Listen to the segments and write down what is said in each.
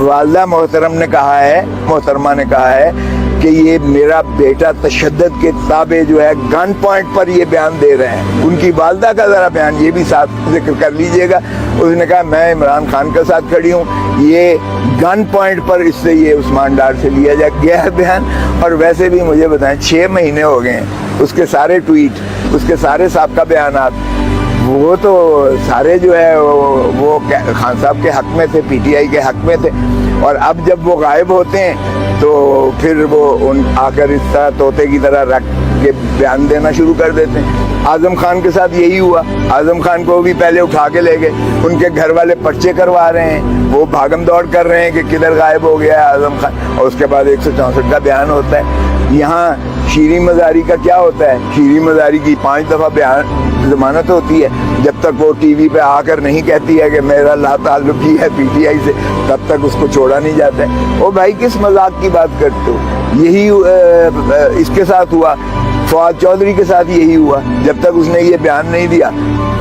والدہ محترمہ نے کہا ہے کہ یہ میرا بیٹا تشدد کے تابع جو ہے گن پوائنٹ پر یہ بیان دے رہے ہیں. ان کی والدہ کا ذرا بیان یہ بھی ساتھ ذکر کر لیجئے گا. اس نے کہا میں عمران خان کے ساتھ کھڑی ہوں, یہ گن پوائنٹ پر اس سے یہ عثمان ڈار سے لیا گیا ہے بیان. اور ویسے بھی مجھے بتائیں 6 مہینے ہو گئے ہیں اس کے سارے ٹویٹ, اس کے سارے سابقہ بیانات, وہ تو سارے جو ہے وہ خان صاحب کے حق میں تھے, پی ٹی آئی کے حق میں تھے. اور اب جب وہ غائب ہوتے ہیں تو پھر وہ آ کر اس طرح طوطے کی طرح رکھ کے بیان دینا شروع کر دیتے ہیں. اعظم خان کے ساتھ یہی ہوا. اعظم خان کو بھی پہلے اٹھا کے لے گئے, ان کے گھر والے پرچے کروا رہے ہیں, وہ بھاگم دوڑ کر رہے ہیں کہ کدھر غائب ہو گیا ہے اعظم خان. اور اس کے بعد 164 کا بیان ہوتا ہے. یہاں شیریں مزاری کا کیا ہوتا ہے؟ شیریں مزاری کی 5 دفعہ بیان ضمانت ہوتی ہے. جب تک وہ ٹی وی پہ آ کر نہیں کہتی ہے کہ میرا لا تعلقی ہے پی ٹی آئی سے, تب تک اس کو چھوڑا نہیں جاتا ہے. او بھائی کس مذاق کی بات کرتے ہو؟ یہی اس کے ساتھ ہوا, فواد چودھری کے ساتھ یہی ہوا. جب تک اس نے یہ بیان نہیں دیا,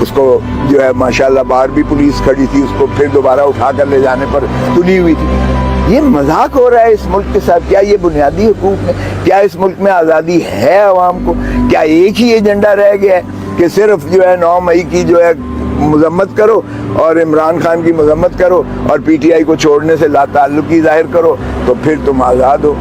اس کو جو ہے ماشاءاللہ باہر بھی پولیس کھڑی تھی, اس کو پھر دوبارہ اٹھا کر لے جانے پر تلی ہوئی تھی. یہ مذاق ہو رہا ہے اس ملک کے ساتھ. کیا یہ بنیادی حقوق میں, کیا اس ملک میں آزادی ہے عوام کو؟ کیا ایک ہی ایجنڈا رہ گیا ہے کہ صرف جو ہے 9 مئی کی جو ہے مذمت کرو اور عمران خان کی مذمت کرو اور پی ٹی آئی کو چھوڑنے سے لا تعلقی ظاہر کرو تو پھر تم آزاد ہو؟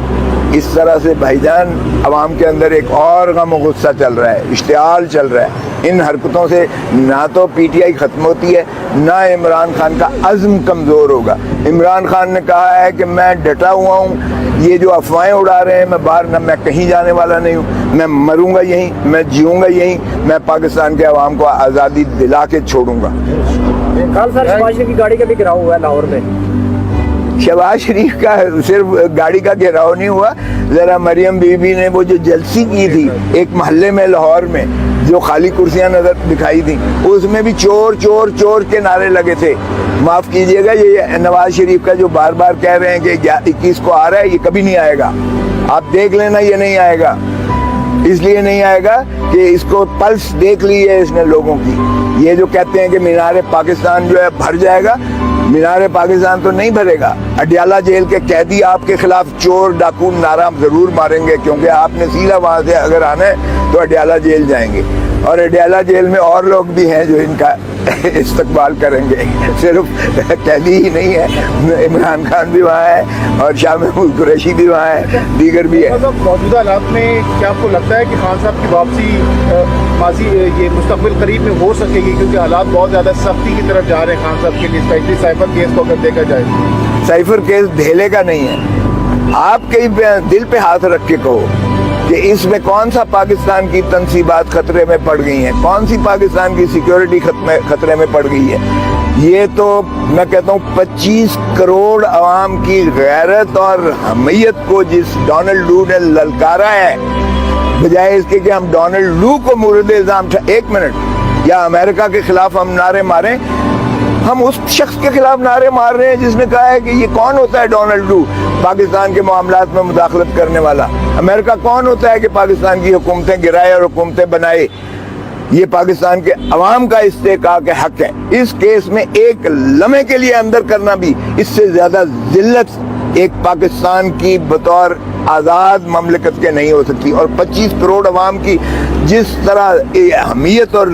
اس طرح سے بھائی جان عوام کے اندر ایک اور غم و غصہ چل رہا ہے, اشتعال چل رہا ہے. ان حرکتوں سے نہ تو پی ٹی آئی ختم ہوتی ہے, نہ عمران خان کا عزم کمزور ہوگا. عمران خان نے کہا ہے کہ میں ڈٹا ہوا ہوں, یہ جو افواہیں اڑا رہے ہیں میں باہر نہ, میں کہیں جانے والا نہیں ہوں, میں مروں گا یہیں, میں جیوں گا یہیں, میں پاکستان کے عوام کو آزادی دلا کے چھوڑوں گا. کل سر شہباز شریف کی گاڑی کا بھی گھراؤ ہوا ہے لاہور میں. شہباز شریف کا صرف گاڑی کا گھیراؤ نہیں ہوا, ذرا مریم بی بی نے وہ جو جلسی کی تھی ایک محلے میں لاہور میں, جو خالی کرسیاں نظر دکھائی تھیں, اس میں بھی چور چور چور کے نعرے لگے تھے. معاف کیجئے گا, یہ نواز شریف کا جو بار بار کہہ رہے ہیں کہ 21 کو آ رہا ہے, یہ کبھی نہیں آئے گا. آپ دیکھ لینا یہ نہیں آئے گا. اس لیے نہیں آئے گا کہ اس کو پلس دیکھ لی ہے اس نے لوگوں کی. یہ جو کہتے ہیں کہ مینار پاکستان جو ہے بھر جائے گا, مینار پاکستان تو نہیں بھرے گا. اڈیالہ جیل کے قیدی آپ کے خلاف چور ڈاکو نعرہ ضرور ماریں گے, کیونکہ آپ نے سیدھا وہاں سے اگر آنا ہے تو اڈیالہ جیل جائیں گے. اور اڈیالہ جیل میں اور لوگ بھی ہیں جو ان کا استقبال کریں گے. صرف قیدی ہی نہیں ہے, عمران خان بھی وہاں ہے اور شاہ محمود قریشی بھی وہاں ہے, دیگر بھی ہے. موجودہ حالات میں کیا آپ کو لگتا ہے کہ خان صاحب کی واپسی ماضی یہ مستقبل قریب میں ہو سکے گی؟ کیونکہ حالات بہت زیادہ سختی کی طرف جا رہے ہیں خان صاحب کے لیے, اسپیشلی سائفر کیس کو اگر دیکھا جائے. سائفر کیس ڈھیلے کا نہیں ہے. آپ کئی دل پہ ہاتھ رکھ کے کہو کہ اس میں کون سا پاکستان کی تنصیبات خطرے میں پڑ گئی ہیں, کون سی پاکستان کی سیکیورٹی خطرے میں پڑ گئی ہے. یہ تو میں کہتا ہوں 25 کروڑ عوام کی غیرت اور حمیت کو جس ڈونلڈ لو نے للکارا ہے, بجائے اس کے کہ ہم ڈونلڈ لو کو مورد الزام 1 منٹ یا امریکہ کے خلاف ہم نعرے ماریں, ہم اس شخص کے خلاف نعرے مار رہے ہیں جس نے کہا ہے کہ یہ کون ہوتا ہے ڈونلڈ لو, پاکستان کے معاملات میں مداخلت کرنے والا. امریکہ کون ہوتا ہے کہ پاکستان کی حکومتیں گرائے اور حکومتیں بنائے. یہ پاکستان کے عوام کا استحقاق حق ہے. اس کیس میں ایک لمحے کے لیے اندر کرنا بھی اس سے زیادہ ذلت ایک پاکستان کی بطور آزاد مملکت کے نہیں ہو سکتی. اور 25 کروڑ عوام کی جس طرح حمیت اور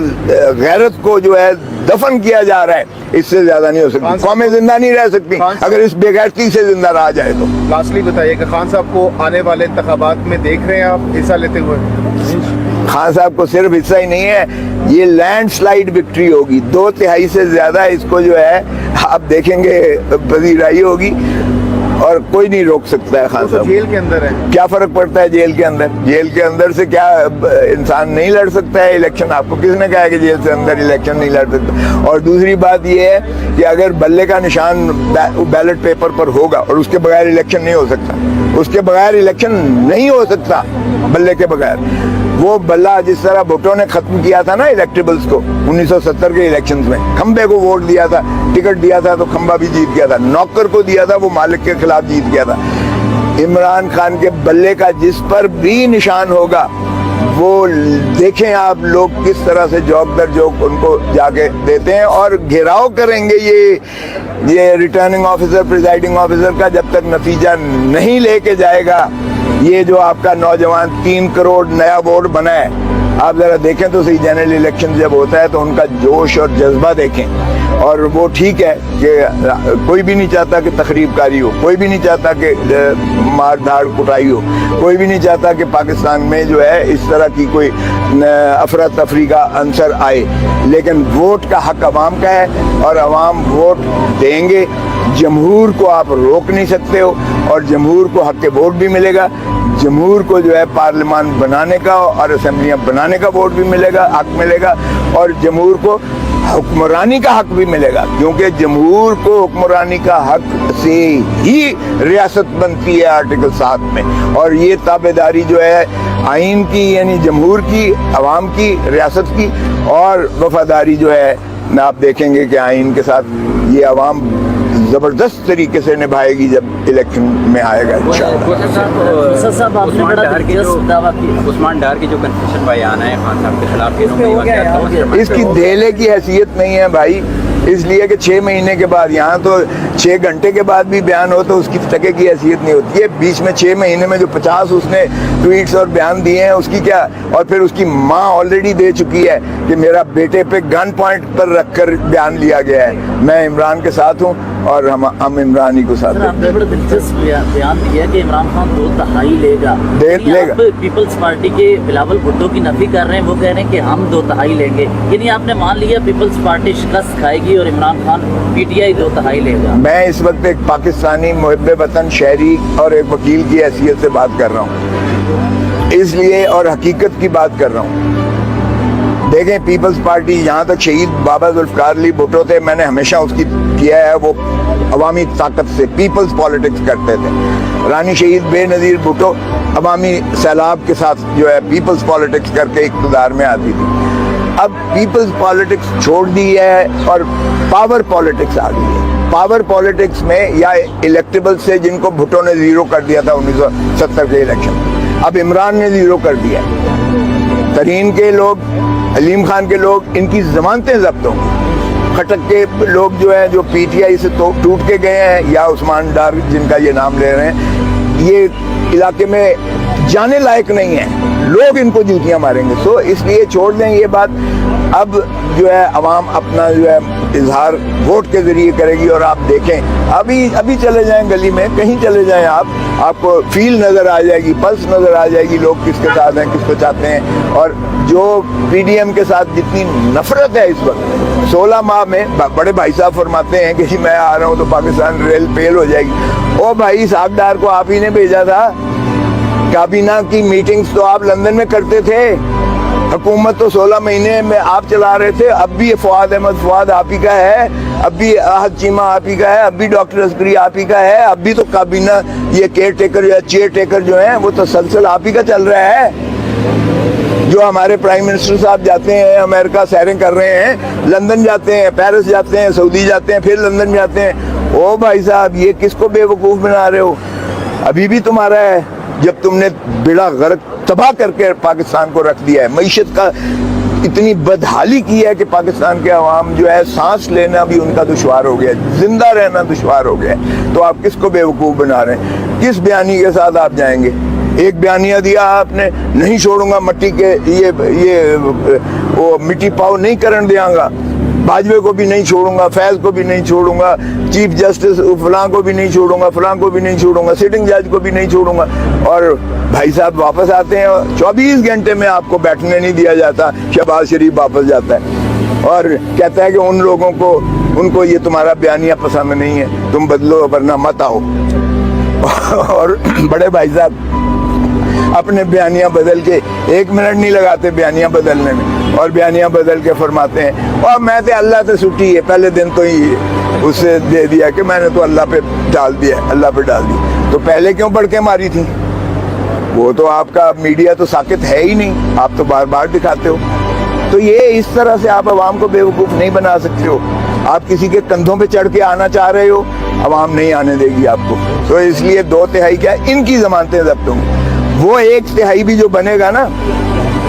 غیرت کو جو ہے دفن کیا جا رہا ہے, اس سے زیادہ نہیں ہو سکتی. قومیں زندہ نہیں رہ سکتی اگر اس بے غیرتی سے زندہ رہا جائے تو. لاسٹلی بتائیے کہ خان صاحب کو آنے والے انتخابات میں دیکھ رہے ہیں آپ حصہ لیتے ہوئے؟ خان صاحب کو صرف حصہ ہی نہیں ہے, یہ لینڈ سلائیڈ وکٹری ہوگی. 2/3 سے زیادہ اس کو جو ہے آپ دیکھیں گے پذیرائی ہوگی اور کوئی نہیں روک سکتا ہے. خان صاحب جیل کے اندر ہے, کیا فرق پڑتا ہے جیل کے اندر؟ جیل کے اندر سے کیا انسان نہیں لڑ سکتا ہے الیکشن؟ آپ کو کس نے کہا ہے کہ جیل سے اندر الیکشن نہیں لڑ سکتا؟ اور دوسری بات یہ ہے کہ اگر بلے کا نشان بیلٹ پیپر پر ہوگا اور اس کے بغیر الیکشن نہیں ہو سکتا, اس کے بغیر الیکشن نہیں ہو سکتا بلے کے بغیر. وہ بلہ جس طرح بھٹو نے ختم کیا تھا نا الیکٹیبلز کو 1970 کے الیکشنز میں, کھمبے کو ووٹ دیا تھا, ٹکٹ دیا تھا تو کھمبا بھی جیت گیا تھا, نوکر کو دیا تھا وہ مالک کے خلاف جیت گیا تھا. عمران خان کے بلے کا جس پر بھی نشان ہوگا وہ دیکھیں آپ لوگ کس طرح سے جوک در جوک ان کو جا کے دیتے ہیں اور گھیراؤ کریں گے یہ ریٹرننگ آفیسر پریزائڈنگ آفیسر کا جب تک نتیجہ نہیں لے کے جائے گا. یہ جو آپ کا نوجوان 3 کروڑ نیا ووٹ بنا ہے, آپ ذرا دیکھیں تو صحیح, جنرل الیکشن جب ہوتا ہے تو ان کا جوش اور جذبہ دیکھیں. اور وہ ٹھیک ہے کہ کوئی بھی نہیں چاہتا کہ تخریب کاری ہو, کوئی بھی نہیں چاہتا کہ مار دھاڑ کٹائی ہو, کوئی بھی نہیں چاہتا کہ پاکستان میں جو ہے اس طرح کی کوئی افراتفری کا عنصر آئے, لیکن ووٹ کا حق عوام کا ہے اور عوام ووٹ دیں گے. جمہور کو آپ روک نہیں سکتے ہو اور جمہور کو حق ووٹ بھی ملے گا. جمہور کو جو ہے پارلیمان بنانے کا اور اسمبلیاں بنانے کا ووٹ بھی ملے گا, حق ملے گا, اور جمہور کو حکمرانی کا حق بھی ملے گا, کیونکہ جمہور کو حکمرانی کا حق سے ہی ریاست بنتی ہے آرٹیکل 7 میں. اور یہ تابعداری جو ہے آئین کی, یعنی جمہور کی, عوام کی, ریاست کی, اور وفاداری جو ہے آپ دیکھیں گے کہ آئین کے ساتھ یہ عوام زبردست طریقے سے نبھائے گی جب الیکشن میں آئے گا انشاءاللہ. عثمان ڈار کی جو کنفیشن بیان ہے خان صاحب کے خلاف, اس کی دھیلے کی حیثیت نہیں ہے بھائی, اس لیے کہ 6 مہینے کے بعد, یہاں تو 6 گھنٹے کے بعد بھی بیان ہو تو اس کی ٹکے کی حیثیت نہیں ہوتی ہے. بیچ میں 6 مہینے میں جو 50 اس نے ٹویٹس اور بیان دیے ہیں اس کی کیا, اور پھر اس کی ماں آلریڈی دے چکی ہے کہ میرا بیٹے پہ گن پوائنٹ پر رکھ کر بیان لیا گیا ہے. میں عمران کے ساتھ ہوں اور ہم عمران ہی کو ساتھ ہیں. آپ نے بڑا دلچسپ بیان دیا کہ عمران خان 2/3 لے گا. آپ پیپلز پارٹی کے بلاول بھٹو کی نفی کر رہے ہیں, وہ کہہ رہے ہیں کہ ہم 2/3 لیں گے, یعنی آپ نے مان لیا پیپلز پارٹی شکست کھائے گی اور عمران خان PTI 2/3 لے گا. میں اس وقت ایک پاکستانی محب وطن شہری اور ایک وکیل کی حیثیت سے بات کر رہا ہوں, اس لیے, اور حقیقت کی بات کر رہا ہوں. دیکھیں پیپلز پارٹی یہاں تک شہید بابا ذوالفقار علی بھٹو تھے, میں نے ہمیشہ اس کی کیا ہے, وہ عوامی طاقت سے پیپلز پالیٹکس کرتے تھے. رانی شہید بے نظیر بھٹو عوامی سیلاب کے ساتھ جو ہے پیپلز پالیٹکس کر کے اقتدار میں آتی تھی. اب پیپلز پالیٹکس چھوڑ دی ہے اور پاور پالیٹکس آ گئی ہے. پاور پالیٹکس میں یا الیکٹیبل سے جن کو بھٹو نے 0 کر دیا تھا 1970 کے الیکشن, اب عمران نے 0 کر دیا. ترین کے لوگ, علیم خان کے لوگ, ان کی ضمانتیں ضبط ہوں گی. کھٹک کے لوگ جو ہیں جو PTI سے ٹوٹ کے گئے ہیں, یا عثمان ڈار جن کا یہ نام لے رہے ہیں, یہ علاقے میں جانے لائق نہیں ہیں, لوگ ان کو جوتیاں ماریں گے. سو اس لیے چھوڑ دیں یہ بات. اب جو ہے عوام اپنا جو ہے اظہار ووٹ کے ذریعے کرے گی, اور آپ دیکھیں ابھی چلے جائیں گلی میں, کہیں چلے جائیں آپ کو فیل نظر آ جائے گی, پلس نظر آ جائے گی, لوگ کس کے ساتھ ہیں, کس کو چاہتے ہیں. اور جو PDM کے ساتھ جتنی نفرت ہے اس وقت 16 ماہ میں, بڑے بھائی صاحب فرماتے ہیں کہ میں آ رہا ہوں تو پاکستان ریل فیل ہو جائے گی. او بھائی, اسحاق ڈار کو آپ ہی نے بھیجا تھا, کابینہ کی میٹنگز تو آپ لندن میں کرتے تھے, حکومت تو 16 مہینے میں آپ چلا رہے تھے. اب بھی فواد احمد فواد آپ ہی کا ہے, اب بھی احد چیمہ آپ ہی کا ہے, اب بھی ڈاکٹر عسکری آپ ہی کا ہے, اب بھی تو کابینہ یہ کیئر ٹیکر یا چیئر ٹیکر جو ہیں وہ تسلسل آپ ہی کا چل رہا ہے. جو ہمارے پرائم منسٹر صاحب جاتے ہیں امریکہ سیریں کر رہے ہیں, لندن جاتے ہیں, پیرس جاتے ہیں, سعودی جاتے ہیں, پھر لندن جاتے ہیں. او بھائی صاحب, یہ کس کو بے وقوف بنا رہے ہو؟ ابھی بھی تمہارا ہے جب تم نے بیڑا غرق تباہ کر کے پاکستان کو رکھ دیا ہے. معیشت کا اتنی بدحالی کی ہے کہ پاکستان کے عوام جو ہے سانس لینا بھی ان کا دشوار ہو گیا, زندہ رہنا دشوار ہو گیا. تو آپ کس کو بے وقوف بنا رہے ہیں؟ کس بیانی کے ساتھ آپ جائیں گے؟ ایک بیانیہ دیا آپ نے, نہیں چھوڑوں گا مٹی کے یہ وہ مٹی پاؤ نہیں کرن دیاں گا, باجوے کو بھی نہیں چھوڑوں گا, فیض کو بھی نہیں چھوڑوں گا, چیف جسٹس فلاں کو بھی نہیں چھوڑوں گا, فلاں کو بھی نہیں چھوڑوں گا, سٹنگ جج کو بھی نہیں چھوڑوں گا. اور بھائی صاحب واپس آتے ہیں, 24 گھنٹے میں آپ کو بیٹھنے نہیں دیا جاتا. شہباز شریف واپس جاتا ہے اور کہتا ہے کہ ان کو یہ تمہارا بیانیہ پسند نہیں ہے, تم بدلو ورنہ مت آؤ. اور بڑے بھائی صاحب اپنے بیانیہ بدل کے 1 منٹ نہیں لگاتے بیانیہ بدلنے میں, اور بیانیہ بدل کے فرماتے ہیں اور میں تو اللہ سے چھٹی ہے, پہلے دن تو ہی اسے دے دیا کہ میں نے تو اللہ پہ ڈال دیا, اللہ پہ ڈال دی. تو پہلے کیوں پڑھ کے ماری تھی؟ وہ تو آپ کا میڈیا تو ساکت ہے ہی نہیں, آپ تو بار بار دکھاتے ہو. تو یہ اس طرح سے آپ عوام کو بیوقوف نہیں بنا سکتے ہو. آپ کسی کے کندھوں پہ چڑھ کے آنا چاہ رہے ہو, عوام نہیں آنے دے گی آپ کو. تو اس لیے 2/3 کیا ان کی ضمانتیں ضبط ہوں گی. وہ 1/3 بھی جو بنے گا نا,